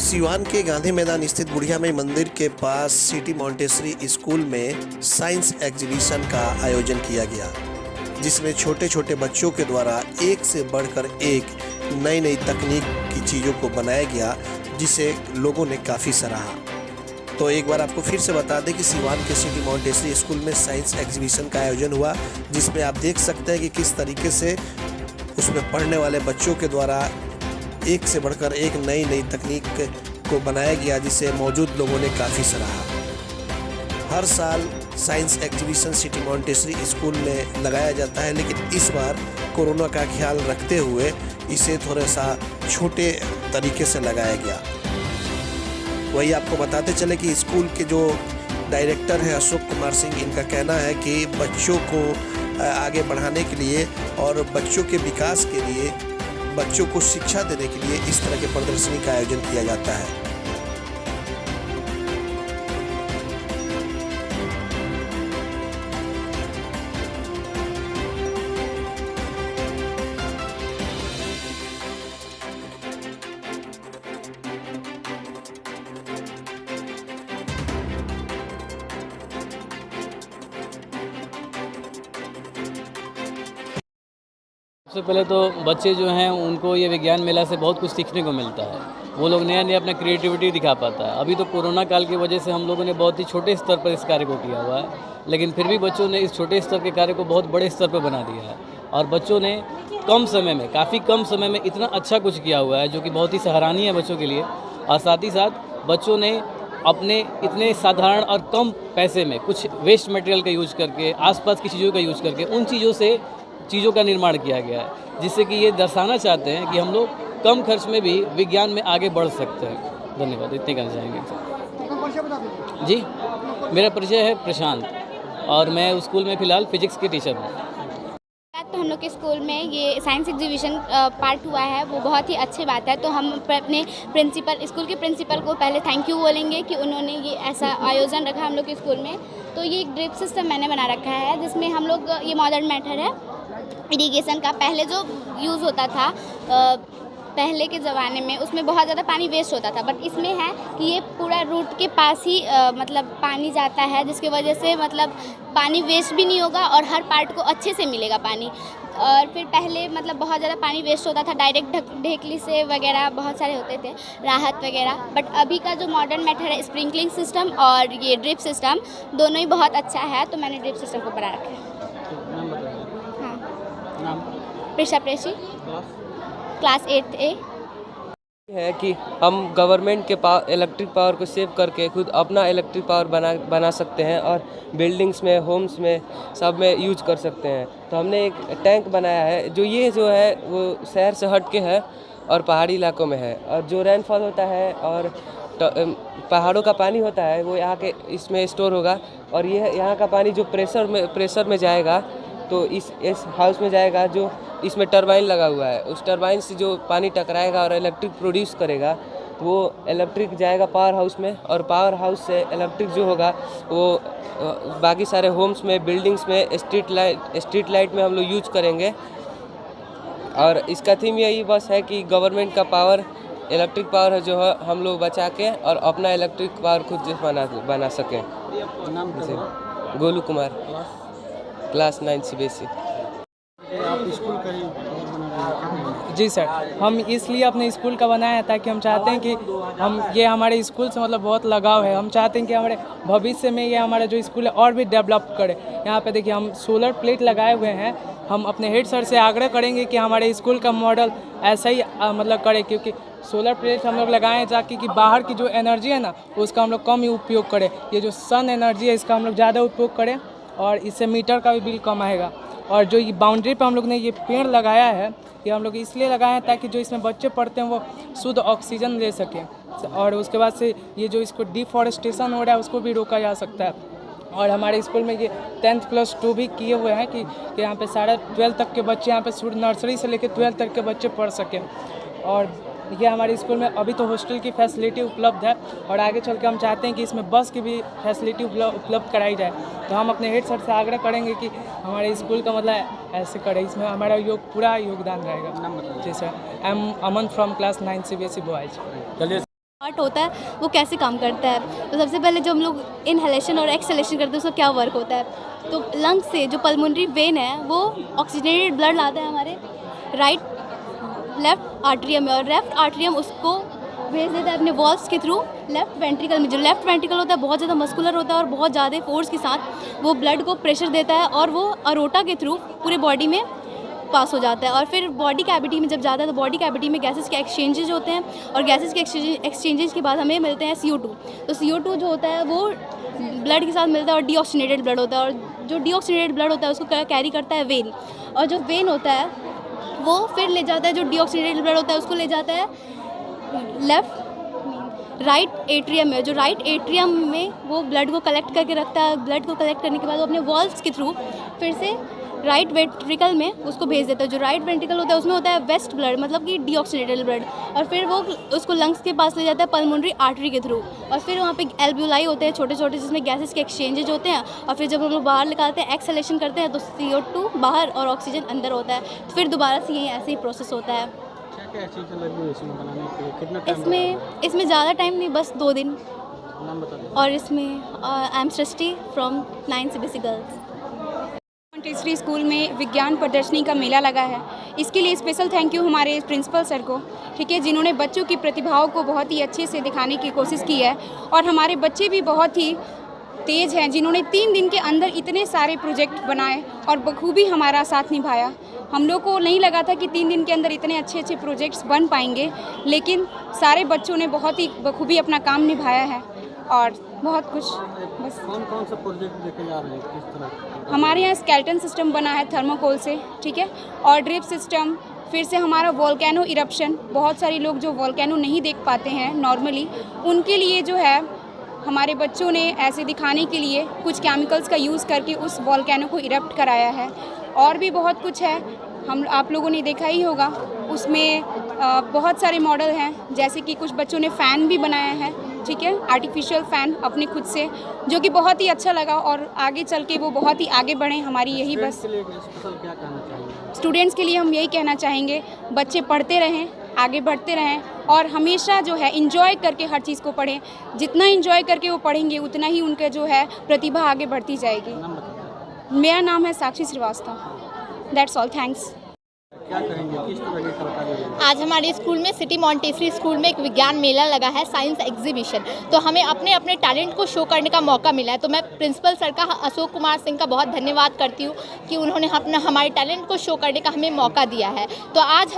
सिवान के गांधी मैदान स्थित बुढ़िया मई मंदिर के पास सिटी मॉन्टेसरी स्कूल में साइंस एग्जीबिशन का आयोजन किया गया, जिसमें छोटे छोटे बच्चों के द्वारा एक से बढ़कर एक नई नई तकनीक की चीज़ों को बनाया गया, जिसे लोगों ने काफ़ी सराहा। तो एक बार आपको फिर से बता दें कि सिवान के सिटी मॉन्टेसरी स्कूल में साइंस एग्जीबिशन का आयोजन हुआ, जिसमें आप देख सकते हैं कि किस तरीके से उसमें पढ़ने वाले बच्चों के द्वारा एक से बढ़कर एक नई नई तकनीक को बनाया गया, जिसे मौजूद लोगों ने काफ़ी सराहा। हर साल science exhibition city Montessori school में लगाया जाता है, लेकिन इस बार कोरोना का ख्याल रखते हुए इसे थोड़ा सा छोटे तरीके से लगाया गया। वही आपको बताते चले कि स्कूल के जो डायरेक्टर हैं अशोक कुमार सिंह, इनका कहना है कि बच्चों को आगे बढ़ाने के लिए और बच्चों के विकास के लिए, बच्चों को शिक्षा देने के लिए इस तरह के प्रदर्शनी का आयोजन किया जाता है। सबसे पहले तो बच्चे जो हैं उनको ये विज्ञान मेला से बहुत कुछ सीखने को मिलता है। वो लोग नया नया अपना क्रिएटिविटी दिखा पाता है। अभी तो कोरोना काल की वजह से हम लोगों ने बहुत ही छोटे स्तर पर इस कार्य को किया हुआ है, लेकिन फिर भी बच्चों ने इस छोटे स्तर के कार्य को बहुत बड़े स्तर पर बना दिया है और बच्चों ने कम समय में, काफ़ी कम समय में इतना अच्छा कुछ किया हुआ है, जो कि बहुत ही सराहनीय है बच्चों के लिए। और साथ ही साथ बच्चों ने अपने इतने साधारण और कम पैसे में कुछ वेस्ट मटेरियल का यूज करके, आसपास की चीज़ों का यूज करके, उन चीज़ों का निर्माण किया गया है, जिससे कि ये दर्शाना चाहते हैं कि हम लोग कम खर्च में भी विज्ञान में आगे बढ़ सकते हैं। धन्यवाद, इतने कहना चाहेंगे। जी, मेरा परिचय है प्रशांत और मैं स्कूल में फ़िलहाल फिजिक्स के टीचर हूँ। तो हम लोग के स्कूल में ये साइंस एग्जीबिशन पार्ट हुआ है, वो बहुत ही अच्छी बात है। तो हम अपने स्कूल के प्रिंसिपल को पहले थैंक यू बोलेंगे कि उन्होंने ये ऐसा आयोजन रखा हम लोग के स्कूल में। तो ये एक ड्रिप सिस्टम मैंने बना रखा है, जिसमें हम लोग, ये मॉडर्न मेथड है इरिगेशन का। पहले जो यूज़ होता था पहले के ज़माने में, उसमें बहुत ज़्यादा पानी वेस्ट होता था, बट इसमें है कि ये पूरा रूट के पास ही मतलब पानी जाता है, जिसकी वजह से मतलब पानी वेस्ट भी नहीं होगा और हर पार्ट को अच्छे से मिलेगा पानी। और फिर पहले मतलब बहुत ज़्यादा पानी वेस्ट होता था, डायरेक्ट ढेकली से वगैरह बहुत सारे होते थे, राहत वगैरह। बट अभी का जो मॉडर्न मेथड है, स्प्रिंकलिंग सिस्टम और ये ड्रिप सिस्टम, दोनों ही बहुत अच्छा है। तो मैंने ड्रिप सिस्टम को बना रखा है। हाँ, प्रेशा प्रेशी, क्लास 8 A है कि हम गवर्नमेंट के इलेक्ट्रिक पावर को सेव करके खुद अपना इलेक्ट्रिक पावर बना सकते हैं और बिल्डिंग्स में, होम्स में, सब में यूज कर सकते हैं। तो हमने एक टैंक बनाया है, जो है वो शहर से हट के है और पहाड़ी इलाकों में है। और जो रेनफॉल होता है और पहाड़ों का पानी होता है, वो यहाँ के इसमें स्टोर होगा और ये यहाँ का पानी जो प्रेशर में जाएगा, तो इस हाउस में जाएगा, जो इसमें टरबाइन लगा हुआ है। उस टरबाइन से जो पानी टकराएगा और इलेक्ट्रिक प्रोड्यूस करेगा, वो इलेक्ट्रिक जाएगा पावर हाउस में, और पावर हाउस से इलेक्ट्रिक जो होगा वो बाकी सारे होम्स में, बिल्डिंग्स में, स्ट्रीट लाइट में हम लोग यूज करेंगे। और इसका थीम यही बस है कि गवर्नमेंट का पावर, इलेक्ट्रिक पावर है जो है, हम लोग बचा के और अपना इलेक्ट्रिक पावर खुद बना सकें। Golu Kumar, class 9 CBSE। आप स्कूल करें? जी सर, हम इसलिए अपने स्कूल का बनाया है ताकि हम चाहते हैं कि ये हमारे स्कूल से मतलब बहुत लगाव है। हम चाहते हैं कि हमारे भविष्य में ये हमारा जो स्कूल है और भी डेवलप करे। यहाँ पे देखिए हम सोलर प्लेट लगाए हुए हैं। हम अपने हेड सर से आग्रह करेंगे कि हमारे स्कूल का मॉडल ऐसा ही मतलब करे, क्योंकि सोलर प्लेट हम लोग लगाए हैं ताकि कि बाहर की जो एनर्जी है ना, उसका हम लोग कम ही उपयोग करें। ये जो सन एनर्जी है, इसका हम लोग ज़्यादा उपयोग करें और इससे मीटर का भी बिल कम आएगा। और जो ये बाउंड्री पे हम लोग ने ये पेड़ लगाया है, ये हम लोग इसलिए लगाए हैं ताकि जो इसमें बच्चे पढ़ते हैं वो शुद्ध ऑक्सीजन ले सकें। और उसके बाद से ये जो इसको डिफॉरेस्टेशन हो रहा है, उसको भी रोका जा सकता है। और हमारे स्कूल में ये 10+2 भी किए हुए हैं कि यहाँ पे सारा 12 तक के बच्चे, यहाँ पे नर्सरी से लेकर 12 तक के बच्चे पढ़ सकें। और ये हमारे स्कूल में अभी तो हॉस्टल की फैसिलिटी उपलब्ध है और आगे चल के हम चाहते हैं कि इसमें बस की भी फैसिलिटी उपलब्ध कराई जाए। तो हम अपने हेड सर से आग्रह करेंगे कि हमारे स्कूल का मतलब ऐसे करें, इसमें हमारा पूरा योगदान रहेगा। जी sir, I am Aman from class 9 CBSE boys. Heart होता है वो कैसे काम करता है। तो सबसे पहले जो हम लोग इनहेलेशन और एक्सहेलेशन करते हैं उसका क्या वर्क होता है। तो लंग्स से जो पल्मोनरी वेन है वो ऑक्सीजनेटेड ब्लड लाता है हमारे लेफ्ट आर्टरियम में, और लेफ्ट आर्टरियम उसको भेज देता है अपने वॉल्व्स के थ्रू लेफ्ट वेंट्रिकल में। जो लेफ्ट वेंट्रिकल होता है बहुत ज़्यादा मस्कुलर होता है और बहुत ज़्यादा फोर्स के साथ वो ब्लड को प्रेशर देता है और वो अरोटा के थ्रू पूरे बॉडी में पास हो जाता है। और फिर बॉडी कैविटी में जब जाता है तो बॉडी कैविटी में गैसेस के एक्सचेंजेज होते हैं, और गैसेस के एक्सचेंजेज के बाद हमें मिलते हैं CO2। तो CO2 जो होता है वो ब्लड के साथ मिलता है और डीऑक्सीजनेटेड ब्लड होता है, और जो डीऑक्सीजनेटेड ब्लड होता है उसको कैरी करता है वेन, और जो वेन होता है वो फिर ले जाता है जो डीऑक्सीजनेटेड ब्लड होता है उसको ले जाता है राइट एट्रियम में। जो राइट एट्रियम में वो ब्लड को कलेक्ट करके रखता है। ब्लड को कलेक्ट करने के बाद वो अपने वॉल्व्स के थ्रू फिर से राइट वेंट्रिकल में उसको भेज देता है। जो राइट वेंट्रिकल होता है उसमें होता है वेस्ट ब्लड, मतलब कि डीऑक्सीजनेटेड ब्लड, और फिर वो उसको लंग्स के पास ले जाता है पल्मोनरी आर्टरी के थ्रू, और फिर वहाँ पे एल्ब्यूलाई होते हैं छोटे छोटे जिसमें गैसेस के एक्सचेंजेज होते हैं। और फिर जब हम लोग बाहर निकालते हैं एक्सहेलेशन करते हैं तो CO2 बाहर और ऑक्सीजन अंदर होता है। तो फिर दोबारा से यही ऐसे ही प्रोसेस होता है। क्या चीज़ें लगी हुई इसमें बनाने के लिए, कितना टाइम इसमें ज़्यादा टाइम नहीं, बस 2 दिन। नाम बता दें। और इसमें I am Srishti from 9 CBSE girls. Montessori school में विज्ञान प्रदर्शनी का मेला लगा है। इसके लिए स्पेशल थैंक यू हमारे प्रिंसिपल सर को, ठीक है, जिन्होंने बच्चों की प्रतिभाओं को बहुत ही अच्छे से दिखाने की कोशिश की है। और हमारे बच्चे भी बहुत ही तेज़ हैं, जिन्होंने 3 दिन के अंदर इतने सारे प्रोजेक्ट बनाए और बखूबी हमारा साथ निभाया। हम लोग को नहीं लगा था कि 3 दिन के अंदर इतने अच्छे अच्छे प्रोजेक्ट्स बन पाएंगे, लेकिन सारे बच्चों ने बहुत ही बखूबी अपना काम निभाया है और बहुत कुछ। बस कौन सा प्रोजेक्ट लेके जा रहे हैं, किस तरह? हमारे यहाँ स्केलेटन सिस्टम बना है थर्मोकोल से, ठीक है, और ड्रिप सिस्टम, फिर से हमारा वोल्केनो इरप्शन। बहुत सारे लोग जो वोल्केनो नहीं देख पाते हैं नॉर्मली, उनके लिए जो है हमारे बच्चों ने ऐसे दिखाने के लिए कुछ केमिकल्स का यूज़ करके उस वोल्केनो को इरप्ट कराया है। और भी बहुत कुछ है, आप लोगों ने देखा ही होगा। उसमें बहुत सारे मॉडल हैं, जैसे कि कुछ बच्चों ने फ़ैन भी बनाया है, ठीक है, आर्टिफिशियल फ़ैन अपने खुद से, जो कि बहुत ही अच्छा लगा। और आगे चल के वो बहुत ही आगे बढ़ें, हमारी यही बस। क्या कहना चाहिए स्टूडेंट्स के लिए हम यही कहना चाहेंगे, बच्चे पढ़ते रहें, आगे बढ़ते रहें, और हमेशा जो है इंजॉय करके हर चीज़ को पढ़ें। जितना इंजॉय करके वो पढ़ेंगे उतना ही उनका जो है प्रतिभा आगे बढ़ती जाएगी। मेरा नाम है Sakshi Srivastava. That's all, thanks. क्या कहेंगे, किस तरह की कलाकारी है? आज हमारे स्कूल में सिटी मॉन्टेसरी स्कूल में एक विज्ञान मेला लगा है, साइंस एग्जीबिशन। तो हमें अपने अपने टैलेंट को शो करने का मौका मिला है। तो मैं प्रिंसिपल सर का, अशोक कुमार सिंह का बहुत धन्यवाद करती हूँ कि उन्होंने हमारे टैलेंट को शो करने का हमें मौका दिया है। तो आज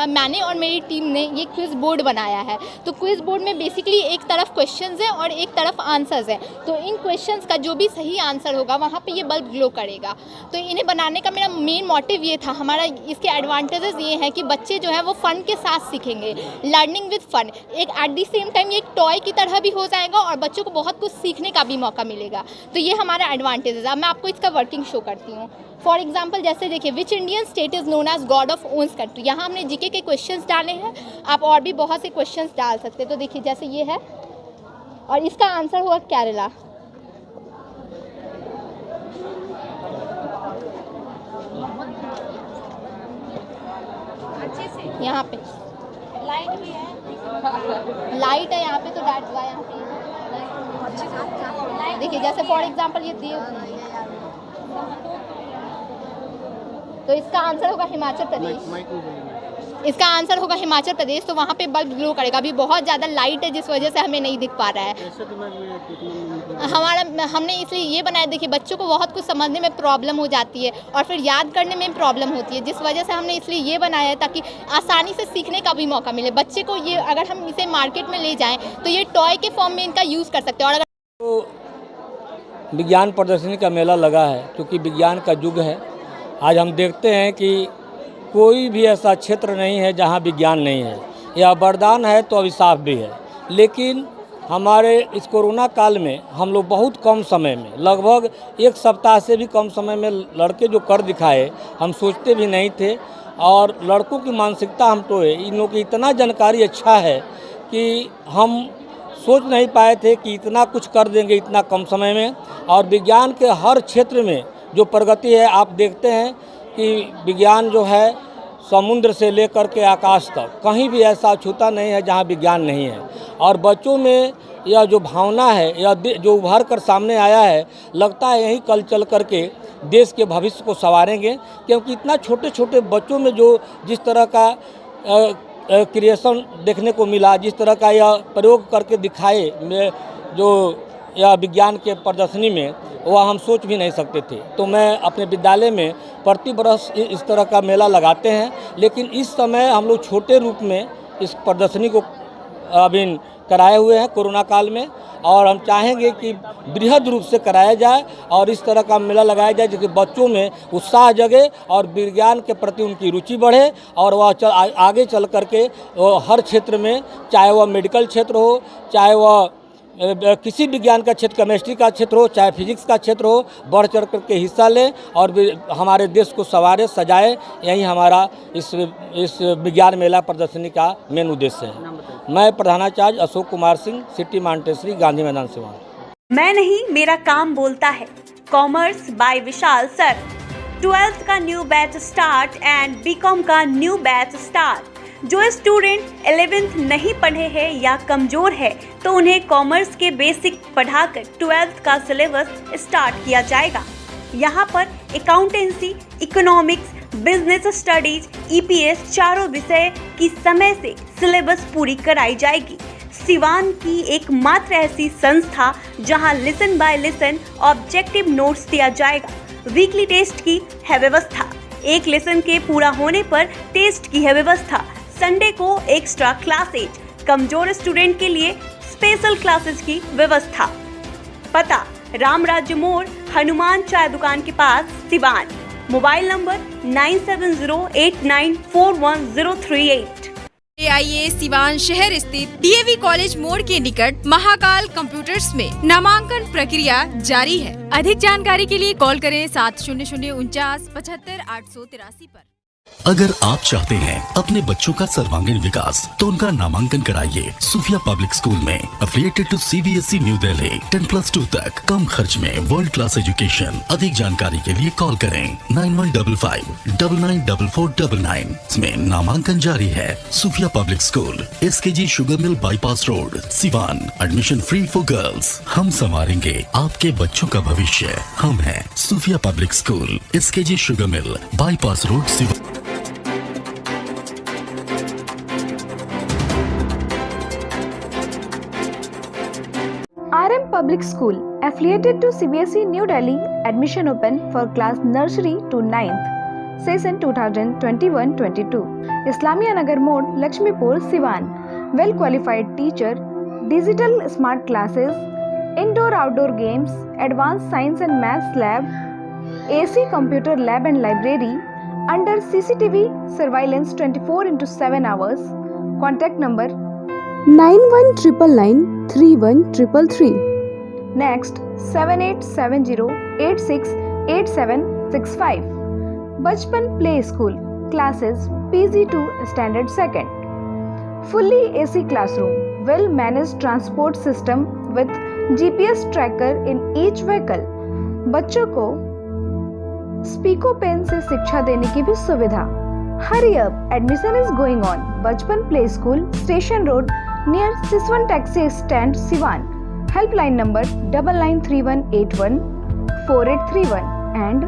मैंने और मेरी टीम ने ये क्विज़ बोर्ड बनाया है। तो क्विज़ बोर्ड में बेसिकली एक तरफ क्वेश्चंस हैं और एक तरफ आंसर्स हैं। तो इन क्वेश्चंस का जो भी सही आंसर होगा वहाँ पर ये बल्ब ग्लो करेगा। तो इन्हें बनाने का मेरा मेन मोटिव ये था। हमारा इसके एडवांटेजेस ये हैं कि बच्चे जो है वो फ़न के साथ सीखेंगे, लर्निंग विद फन। एक एट द सेम टाइम ये एक टॉय की तरह भी हो जाएगा और बच्चों को बहुत कुछ सीखने का भी मौका मिलेगा। तो ये हमारा एडवांटेज है। अब मैं आपको इसका वर्किंग शो करती हूँ। फॉर एग्जाम्पल जैसे देखिए, which Indian state is known as God of owns country. यहाँ हमने जीके के क्वेश्चंस डाले हैं, आप और भी बहुत से क्वेश्चंस डाल सकते हैं। तो देखिए जैसे ये है और इसका आंसर होगा केरला। यहाँ पे लाइट भी है, लाइट है यहाँ पे, तो डेट्स व्हाई यहाँ पे देखिए जैसे फॉर एग्जांपल ये दिए, तो इसका आंसर होगा हिमाचल प्रदेश। इसका आंसर होगा हिमाचल प्रदेश। तो वहाँ पे बल्ब ग्लो करेगा। अभी बहुत ज़्यादा लाइट है जिस वजह से हमें नहीं दिख पा रहा है। हमने इसलिए ये बनाया, देखिए बच्चों को बहुत कुछ समझने में प्रॉब्लम हो जाती है और फिर याद करने में प्रॉब्लम होती है, जिस वजह से हमने इसलिए ये बनाया है ताकि आसानी से सीखने का भी मौका मिले बच्चे को। ये अगर हम इसे मार्केट में ले जाएँ तो ये टॉय के फॉर्म में इनका यूज़ कर सकते हैं। और अगर तो विज्ञान प्रदर्शनी का मेला लगा है, क्योंकि विज्ञान का युग है। आज हम देखते हैं कि कोई भी ऐसा क्षेत्र नहीं है जहां विज्ञान नहीं है। यह वरदान है तो अभिशाप भी है। लेकिन हमारे इस कोरोना काल में हम लोग बहुत कम समय में, लगभग 1 सप्ताह से भी कम समय में लड़के जो कर दिखाए, हम सोचते भी नहीं थे। और लड़कों की मानसिकता हम तो है, इन लोगों की इतना जानकारी अच्छा है कि हम सोच नहीं पाए थे कि इतना कुछ कर देंगे इतना कम समय में। और विज्ञान के हर क्षेत्र में जो प्रगति है, आप देखते हैं कि विज्ञान जो है समुद्र से लेकर के आकाश तक कहीं भी ऐसा छूता नहीं है जहाँ विज्ञान नहीं है। और बच्चों में यह जो भावना है, यह जो उभर कर सामने आया है, लगता है यही कल चल कर के देश के भविष्य को संवारेंगे। क्योंकि इतना छोटे छोटे बच्चों में जो जिस तरह का क्रिएशन देखने को मिला, जिस तरह का यह प्रयोग करके दिखाए में जो यह विज्ञान के प्रदर्शनी में, वह हम सोच भी नहीं सकते थे। तो मैं अपने विद्यालय में प्रति वर्ष इस तरह का मेला लगाते हैं, लेकिन इस समय हम लोग छोटे रूप में इस प्रदर्शनी को अभी कराए हुए हैं कोरोना काल में, और हम चाहेंगे कि बृहद रूप से कराया जाए और इस तरह का मेला लगाया जाए जिससे बच्चों में उत्साह जगे और विज्ञान के प्रति उनकी रुचि बढ़े और वह आगे चल करके हर क्षेत्र में, चाहे वह मेडिकल क्षेत्र हो, चाहे वह किसी विज्ञान का क्षेत्र, केमिस्ट्री का क्षेत्र हो, चाहे फिजिक्स का क्षेत्र हो, बढ़ चढ़ करके हिस्सा लें और हमारे देश को संवारे सजाए। यही हमारा इस विज्ञान मेला प्रदर्शनी का मेन उद्देश्य है। मैं प्रधानाचार्य अशोक कुमार सिंह, सिटी मॉन्टेसरी, गांधी मैदान सिवान। मैं नहीं, मेरा काम बोलता है। Commerce by Vishal sir. 12th का new batch start and BCom का न्यू बैच स्टार्ट। जो स्टूडेंट 11th नहीं पढ़े हैं या कमजोर है तो उन्हें कॉमर्स के बेसिक पढ़ाकर 12th का सिलेबस स्टार्ट किया जाएगा। यहाँ पर accountancy, economics, business studies, EPS चारों विषय की समय से सिलेबस पूरी कराई जाएगी। सिवान की एकमात्र ऐसी संस्था जहां listen by listen objective notes दिया जाएगा। वीकली टेस्ट की है व्यवस्था। एक लेसन के पूरा होने पर टेस्ट की है व्यवस्था। संडे को एक्स्ट्रा क्लासेज, कमजोर स्टूडेंट के लिए स्पेशल क्लासेस की व्यवस्था। पता राम राज्य मोड़, हनुमान चाय दुकान के पास, सिवान। Mobile number 9708941038। आइए सिवान शहर स्थित DAV कॉलेज मोड़ के निकट महाकाल कंप्यूटर्स में नामांकन प्रक्रिया जारी है। अधिक जानकारी के लिए कॉल करें 700949 पर। अगर आप चाहते हैं अपने बच्चों का सर्वांगीण विकास तो उनका नामांकन कराइए सूफिया पब्लिक स्कूल में। Affiliated to CBSE New Delhi. 10+2 तक कम खर्च में वर्ल्ड क्लास एजुकेशन। अधिक जानकारी के लिए कॉल करें 9155994499। इसमें नामांकन जारी है। Sufia public school, SKG sugar mill bypass road, Siwan. Admission free for girls. हम संवारेंगे आपके बच्चों का भविष्य। हम हैं Sufia public school, SKG sugar mill bypass road, Siwan. RM Public School, affiliated to CBSE New Delhi. Admission open for class nursery to 9th. Session 2021-22. Islamia Nagar Mode, Lakshmipur, Siwan. Well qualified teacher, digital smart classes, indoor-outdoor games, advanced science and maths lab, AC computer lab and library, under CCTV surveillance 24/7 hours. Contact number 9199931333. Next 7870868765. Bachpan Play School. Classes PG to Standard 2nd. Fully AC classroom. Well managed transport system with GPS tracker in each vehicle. बच्चों को स्पीको pen से शिक्षा देने की भी सुविधा। Hurry up! Admission is going on. Bachpan Play School, Station Road, near Siswan Taxi Stand, Siwan. Helpline number 9931814831 and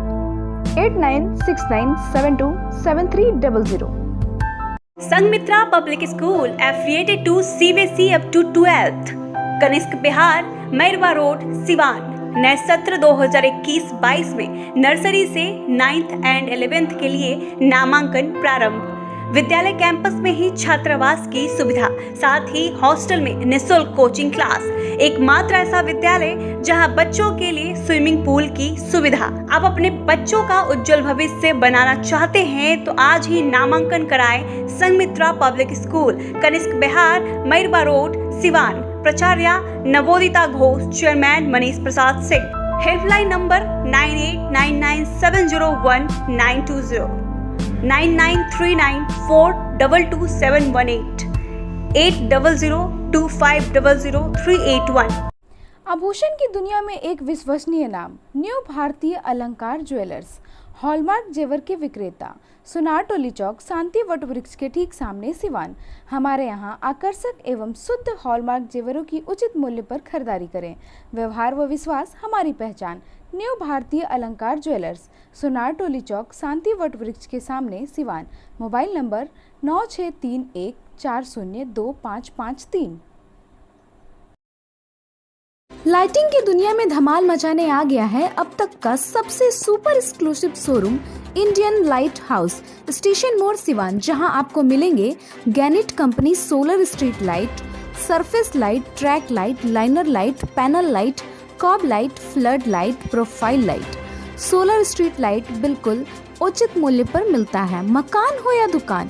8969727300. Sanghamitra public school, affiliated to CBSE up to 12th. Kanishk Bihar, Mairwa road, Siwan. नए सत्र 2021-22 में नर्सरी से 9th एंड 11th के लिए नामांकन प्रारंभ। विद्यालय campus में ही छात्रावास की सुविधा, साथ ही हॉस्टल में निःशुल्क कोचिंग क्लास। एकमात्र ऐसा विद्यालय जहां बच्चों के लिए स्विमिंग पूल की सुविधा। आप अपने बच्चों का उज्जवल भविष्य बनाना चाहते हैं तो आज ही नामांकन कराएं Sanghamitra public school, Kanishk Bihar, Mairwa road, Siwan. प्राचार्य Navodita Ghosh, chairman Manish Prasad Singh. Helpline number 9899701920, 9939422718, 8002500381। आभूषण की दुनिया में एक विश्वसनीय नाम, न्यू भारतीय अलंकार ज्वेलर्स। हॉलमार्क जेवर के विक्रेता, सुनार टोली चौक, शांति वट वृक्ष के ठीक सामने सिवान। हमारे यहाँ आकर्षक एवं शुद्ध हॉलमार्क जेवरों की उचित मूल्य पर खरीदारी करें। व्यवहार व विश्वास हमारी पहचान। न्यू भारतीय अलंकार ज्वेलर्स, सुनार टोली चौक, शांति वट वृक्ष के सामने सिवान। Mobile number 9631402553। लाइटिंग की दुनिया में धमाल मचाने आ गया है अब तक का सबसे super exclusive showroom Indian light house, station मोड़ सिवान, जहां आपको मिलेंगे Gannet company solar street light, surface light, track light, liner light, panel light, cob light, flood light, profile light. Solar street light बिल्कुल उचित मूल्य पर मिलता है। मकान हो या दुकान,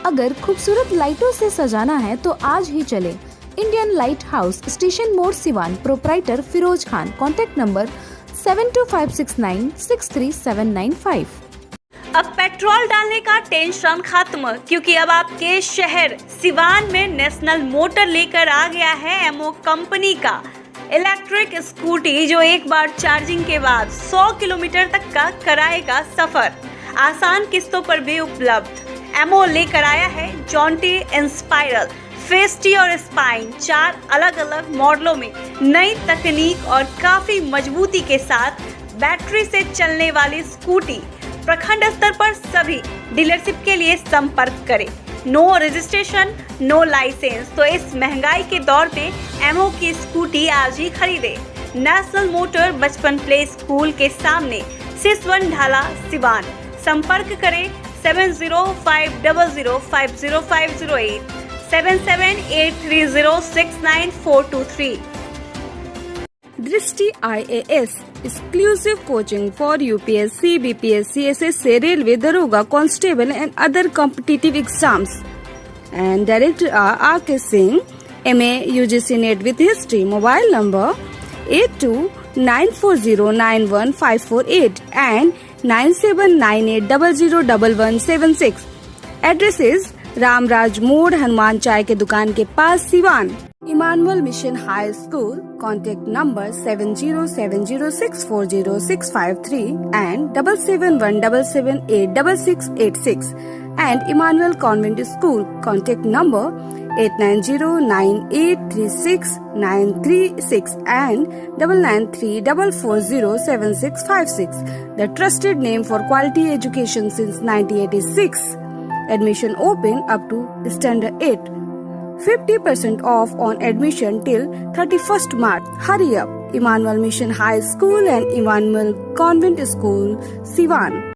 अगर खूबसूरत लाइटों से सजाना है तो आज ही चले इंडियन लाइट हाउस, स्टेशन मोड़ Siwan. Proprietor Firoz Khan. Contact number 7256963795। अब पेट्रोल डालने का टेंशन खत्म, क्योंकि अब आपके शहर सिवान में नेशनल मोटर लेकर आ गया है एमओ कंपनी का इलेक्ट्रिक स्कूटी, जो एक बार चार्जिंग के बाद 100 किलोमीटर तक का कराएगा सफर, आसान किस्तों पर भी उपलब्ध। एमओ लेकर आया है जॉन्टी, इंस्पायरल, फेस्टी और स्पाइन, 4 अलग अलग मॉडलों में नई तकनीक और काफी मजबूती के साथ बैटरी से चलने वाली स्कूटी। प्रखंड स्तर पर सभी डीलरशिप के लिए संपर्क करें। No registration, no licence. तो इस महंगाई के दौर पे एमओ की स्कूटी आज ही खरीदे। नेशनल मोटर बचपन प्ले स्कूल के सामने, सिसवन ढाला, सिवान। संपर्क करें 7050050508 7783069423। दृष्टि IAS exclusive coaching for UPSC, BPSC, SSC, Railway, Daroga, Constable and other competitive exams. And Director R.K. Singh, MA, UGC NET with History. Mobile number 8294091548 and 9798001176. Address is Ramraj मोड़, हनुमान चाय के दुकान के पास, Siwan. Emmanuel mission high school, contact number 7070640653 and 7717786686 and Emmanuel Convent School, contact number 8909836936 and 9934407656. The trusted name for quality education since 1986. Admission open up to standard 8. 50% off on admission till 31st March. Hurry up! Emmanuel Mission High School and Emmanuel Convent School, Siwan.